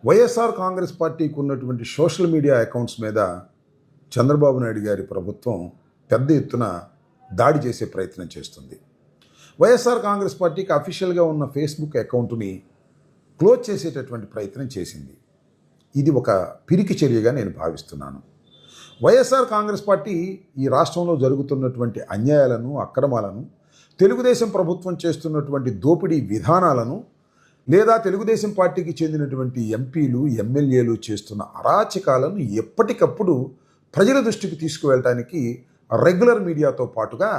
వైఎస్ఆర్ కాంగ్రెస్ పార్టీకి ఉన్నటువంటి social media accounts మీద చంద్రబాబు నాయుడు గారి ప్రభుత్వం పెద్ద ఎత్తున దాడి చేసే ప్రయత్నం చేస్తుంది. వైఎస్ఆర్ కాంగ్రెస్ పార్టీకి అఫీషియల్గా ఉన్న ఫేస్బుక్ అకౌంట్ని క్లోజ్ చేసేటటువంటి ప్రయత్నం చేసింది. ఇది ఒక పిరికి చర్యగా నేను భావిస్తున్నాను. వైఎస్ఆర్ కాంగ్రెస్ పార్టీ ఈ రాష్ట్రంలో జరుగుతున్నటువంటి అన్యాయాలను, అక్రమాలను, తెలుగుదేశం ప్రభుత్వం చేస్తున్నటువంటి దోపిడీ విధానాలను, లేదా తెలుగుదేశం పార్టీకి చెందినటువంటి ఎంపీలు, ఎమ్మెల్యేలు చేస్తున్న అరాచకాలను ఎప్పటికప్పుడు ప్రజల దృష్టికి తీసుకువెళ్ళటానికి రెగ్యులర్ మీడియాతో పాటుగా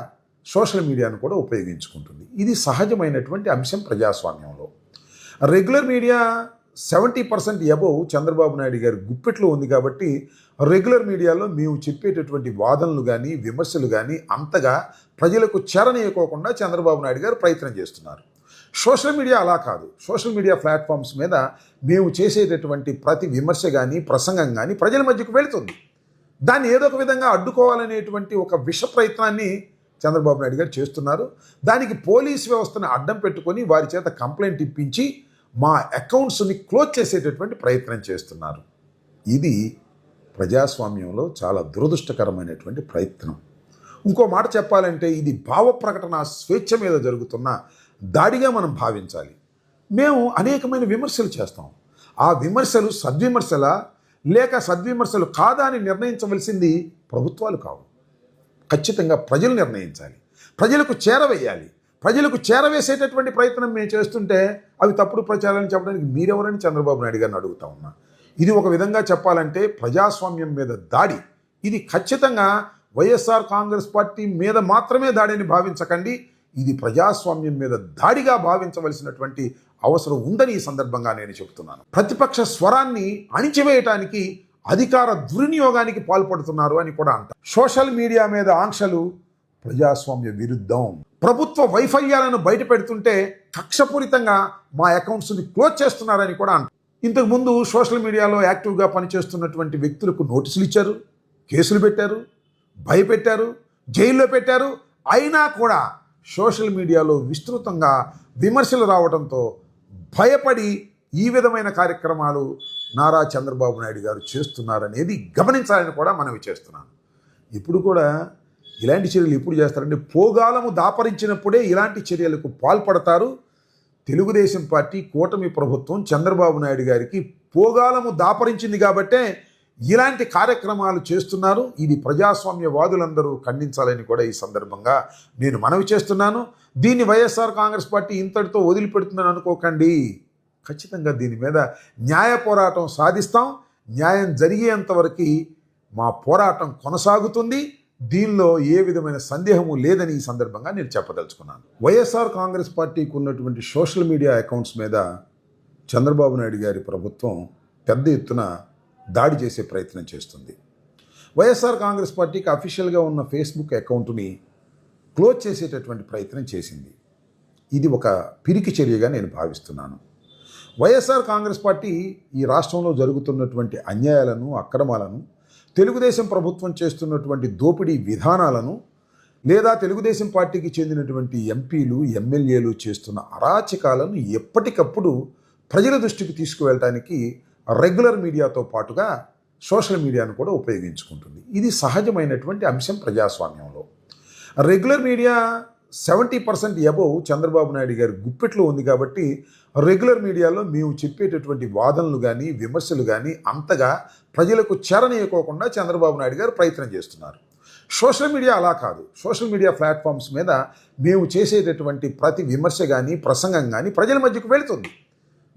సోషల్ మీడియాను కూడా ఉపయోగించుకుంటుంది. ఇది సహజమైనటువంటి అంశం ప్రజాస్వామ్యంలో. Regular media 70% above Chandrababu Naidu గారి గుప్పెట్లో ఉంది కాబట్టి రెగ్యులర్ మీడియాలో మేము చెప్పేటటువంటి వాదనలు కానీ, విమర్శలు కానీ అంతగా ప్రజలకు చేరనీయకోకుండా చంద్రబాబు నాయుడు గారు ప్రయత్నం చేస్తున్నారు. సోషల్ మీడియా అలా కాదు. సోషల్ మీడియా ప్లాట్ఫామ్స్ మీద మేము చేసేటటువంటి ప్రతి విమర్శ కానీ, ప్రసంగం కానీ ప్రజల మధ్యకు వెళుతుంది. దాన్ని ఏదో ఒక విధంగా అడ్డుకోవాలనేటువంటి ఒక విష ప్రయత్నాన్ని చంద్రబాబు నాయుడు గారు చేస్తున్నారు. దానికి పోలీస్ వ్యవస్థను అడ్డం పెట్టుకొని వారి చేత కంప్లైంట్ ఇప్పించి మా అకౌంట్స్ని క్లోజ్ చేసేటటువంటి ప్రయత్నం చేస్తున్నారు. ఇది ప్రజాస్వామ్యంలో చాలా దురదృష్టకరమైనటువంటి ప్రయత్నం. ఇంకో మాట చెప్పాలంటే ఇది భావ ప్రకటన స్వేచ్ఛ మీద జరుగుతున్న దాడిగా మనం భావించాలి. మేము అనేకమైన విమర్శలు చేస్తాం. ఆ విమర్శలు సద్విమర్శలా లేక సద్విమర్శలు కాదా అని నిర్ణయించవలసింది ప్రభుత్వాలు కావు. ఖచ్చితంగా ప్రజలు నిర్ణయించాలి. ప్రజలకు చేరవేయాలి. ప్రజలకు చేరవేసేటటువంటి ప్రయత్నం మేము చేస్తుంటే అవి తప్పుడు ప్రచారాన్ని చెప్పడానికి మీరెవరని చంద్రబాబు నాయుడు గారిని అడుగుతా ఉన్నా. ఇది ఒక విధంగా చెప్పాలంటే ప్రజాస్వామ్యం మీద దాడి. ఇది ఖచ్చితంగా వైఎస్ఆర్ కాంగ్రెస్ పార్టీ మీద మాత్రమే దాడిని భావించకండి. ఇది ప్రజాస్వామ్యం మీద దాడిగా భావించవలసినటువంటి అవసరం ఉందని ఈ సందర్భంగా నేను చెబుతున్నాను. ప్రతిపక్ష స్వరాన్ని అణిచివేయటానికి అధికార దుర్వినియోగానికి పాల్పడుతున్నారు అని కూడా అంటారు. సోషల్ మీడియా మీద ఆంక్షలు ప్రజాస్వామ్య విరుద్ధం. ప్రభుత్వ వైఫల్యాలను బయట పెడుతుంటే కక్షపూరితంగా మా అకౌంట్స్ని క్లోజ్ చేస్తున్నారని కూడా అంటారు. ఇంతకుముందు సోషల్ మీడియాలో యాక్టివ్గా పనిచేస్తున్నటువంటి వ్యక్తులకు నోటీసులు ఇచ్చారు, కేసులు పెట్టారు, భయపెట్టారు, జైల్లో పెట్టారు. అయినా కూడా సోషల్ మీడియాలో విస్తృతంగా విమర్శలు రావడంతో భయపడి ఈ విధమైన కార్యక్రమాలు నారా చంద్రబాబు నాయుడు గారు చేస్తున్నారనేది గమనించాలని కూడా మనవి చేస్తున్నాను. ఇప్పుడు కూడా ఇలాంటి చర్యలు ఎప్పుడు చేస్తారంటే పోగాలము దాపరించినప్పుడే ఇలాంటి చర్యలకు పాల్పడతారు. తెలుగుదేశం పార్టీ కూటమి ప్రభుత్వం చంద్రబాబు నాయుడు గారికి పోగాలము దాపరించింది కాబట్టే ఇలాంటి కార్యక్రమాలు చేస్తున్నారు. ఇది ప్రజాస్వామ్యవాదులందరూ ఖండించాలని కూడా ఈ సందర్భంగా నేను మనవి చేస్తున్నాను. దీన్ని వైఎస్ఆర్ కాంగ్రెస్ పార్టీ ఇంతటితో వదిలిపెడుతుందని అనుకోకండి. ఖచ్చితంగా దీని మీద న్యాయ పోరాటం సాధిస్తాం. న్యాయం జరిగేంతవరకు మా పోరాటం కొనసాగుతుంది. దీనిలో ఏ విధమైన సందేహము లేదని ఈ సందర్భంగా నేను చెప్పదలుచుకున్నాను. వైఎస్ఆర్ కాంగ్రెస్ పార్టీకి ఉన్నటువంటి సోషల్ మీడియా అకౌంట్స్ మీద చంద్రబాబు నాయుడు గారి ప్రభుత్వం పెద్ద ఎత్తున దాడి చేసే ప్రయత్నం చేస్తుంది. వైఎస్ఆర్ కాంగ్రెస్ పార్టీకి అఫీషియల్గా ఉన్న ఫేస్బుక్ అకౌంట్ని క్లోజ్ చేసేటటువంటి ప్రయత్నం చేసింది. ఇది ఒక పిరికి చర్యగా నేను భావిస్తున్నాను. వైఎస్ఆర్ కాంగ్రెస్ పార్టీ ఈ రాష్ట్రంలో జరుగుతున్నటువంటి అన్యాయాలను, అక్రమాలను, తెలుగుదేశం ప్రభుత్వం చేస్తున్నటువంటి దోపిడీ విధానాలను, లేదా తెలుగుదేశం పార్టీకి చెందినటువంటి ఎంపీలు, ఎమ్మెల్యేలు చేస్తున్న అరాచకాలను ఎప్పటికప్పుడు ప్రజల దృష్టికి తీసుకువెళ్ళటానికి రెగ్యులర్ మీడియాతో పాటుగా సోషల్ మీడియాను కూడా ఉపయోగించుకుంటుంది. ఇది సహజమైనటువంటి అంశం ప్రజాస్వామ్యంలో. Regular media 70% above Chandrababu Naidu గారి గుప్పెట్లో ఉంది కాబట్టి రెగ్యులర్ మీడియాలో మేము చెప్పేటటువంటి వాదనలు కానీ, విమర్శలు కానీ అంతగా ప్రజలకు చేరనీయకోకుండా చంద్రబాబు నాయుడు గారు ప్రయత్నం చేస్తున్నారు. సోషల్ మీడియా అలా కాదు. సోషల్ మీడియా ప్లాట్ఫామ్స్ మీద మేము చేసేటటువంటి ప్రతి విమర్శ కానీ, ప్రసంగం కానీ ప్రజల మధ్యకు వెళుతుంది.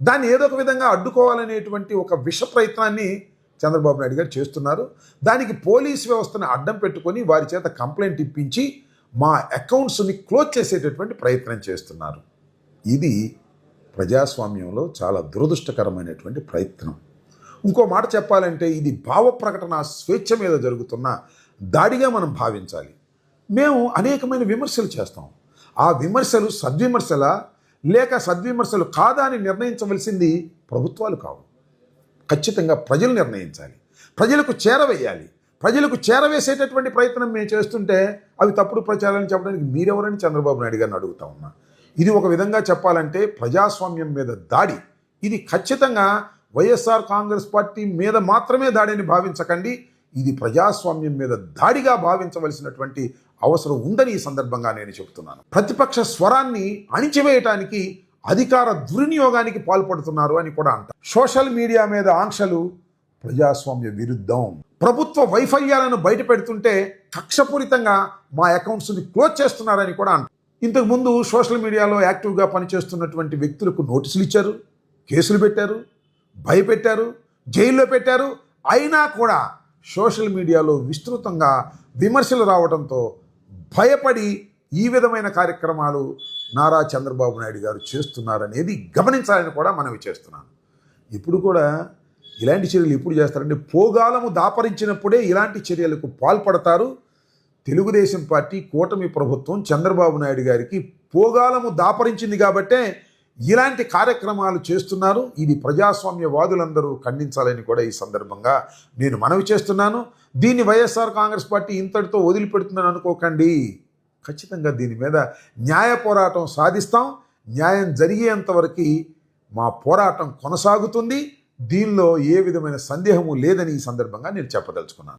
దాన్ని ఏదో ఒక విధంగా అడ్డుకోవాలనేటువంటి ఒక విష ప్రయత్నాన్ని చంద్రబాబు నాయుడు గారు చేస్తున్నారు. దానికి పోలీస్ వ్యవస్థను అడ్డం పెట్టుకొని వారి చేత కంప్లైంట్ ఇప్పించి మా అకౌంట్స్ని క్లోజ్ చేసేటటువంటి ప్రయత్నం చేస్తున్నారు. ఇది ప్రజాస్వామ్యంలో చాలా దురదృష్టకరమైనటువంటి ప్రయత్నం. ఇంకో మాట చెప్పాలంటే ఇది భావ ప్రకటన స్వేచ్ఛ మీద జరుగుతున్న దాడిగా మనం భావించాలి. మేము అనేకమైన విమర్శలు చేస్తాం. ఆ విమర్శలు సద్విమర్శలా లేక సద్విమర్శలు కాదా అని నిర్ణయించవలసింది ప్రభుత్వాలు కావు. ఖచ్చితంగా ప్రజలు నిర్ణయించాలి. ప్రజలకు చేరవేయాలి. ప్రజలకు చేరవేసేటటువంటి ప్రయత్నం మేము చేస్తుంటే అవి తప్పుడు ప్రచారాన్ని చెప్పడానికి మీరెవరని చంద్రబాబు నాయుడు గారిని అడుగుతా ఉన్నా. ఇది ఒక విధంగా చెప్పాలంటే ప్రజాస్వామ్యం మీద దాడి. ఇది ఖచ్చితంగా వైఎస్ఆర్ కాంగ్రెస్ పార్టీ మీద మాత్రమే దాడిని భావించకండి, ఇది ప్రజాస్వామ్యం మీద దాడిగా భావించవలసినటువంటి అవసరం ఉందని ఈ సందర్భంగా నేను చెబుతున్నాను. ప్రతిపక్ష స్వరాన్ని అణిచివేయటానికి అధికార దుర్వినియోగానికి పాల్పడుతున్నారు అని కూడా అంటారు. సోషల్ మీడియా మీద ఆంక్షలు ప్రజాస్వామ్య విరుద్ధం. ప్రభుత్వ వైఫల్యాలను బయట పెడుతుంటే కక్షపూరితంగా మా అకౌంట్స్ని క్లోజ్ చేస్తున్నారని కూడా అంటారు. ఇంతకుముందు సోషల్ మీడియాలో యాక్టివ్గా పనిచేస్తున్నటువంటి వ్యక్తులకు నోటీసులు ఇచ్చారు, కేసులు పెట్టారు, భయపెట్టారు, జైల్లో పెట్టారు. అయినా కూడా సోషల్ మీడియాలో విస్తృతంగా విమర్శలు రావడంతో భయపడి ఈ విధమైన కార్యక్రమాలు నారా చంద్రబాబు నాయుడు గారు చేస్తున్నారనేది గమనించాలని కూడా మనవి చేస్తున్నాను. ఇప్పుడు కూడా ఇలాంటి చర్యలు ఎప్పుడు చేస్తారంటే పోగాలము దాపరించినప్పుడే ఇలాంటి చర్యలకు పాల్పడతారు. తెలుగుదేశం పార్టీ కూటమి ప్రభుత్వం చంద్రబాబు నాయుడు గారికి పోగాలము దాపరించింది కాబట్టే ఇలాంటి కార్యక్రమాలు చేస్తున్నారు. ఇది ప్రజాస్వామ్యవాదులందరూ ఖండించాలని కూడా ఈ సందర్భంగా నేను మనవి చేస్తున్నాను. దీన్ని వైఎస్ఆర్ కాంగ్రెస్ పార్టీ ఇంతటితో వదిలిపెడుతుందని అనుకోకండి. ఖచ్చితంగా దీని మీద న్యాయ పోరాటం సాధిస్తాం. న్యాయం జరిగేంత వరకు మా పోరాటం కొనసాగుతుంది. దీనిలో ఏ విధమైన సందేహము లేదని ఈ సందర్భంగా నేను చెప్పదలుచుకున్నాను.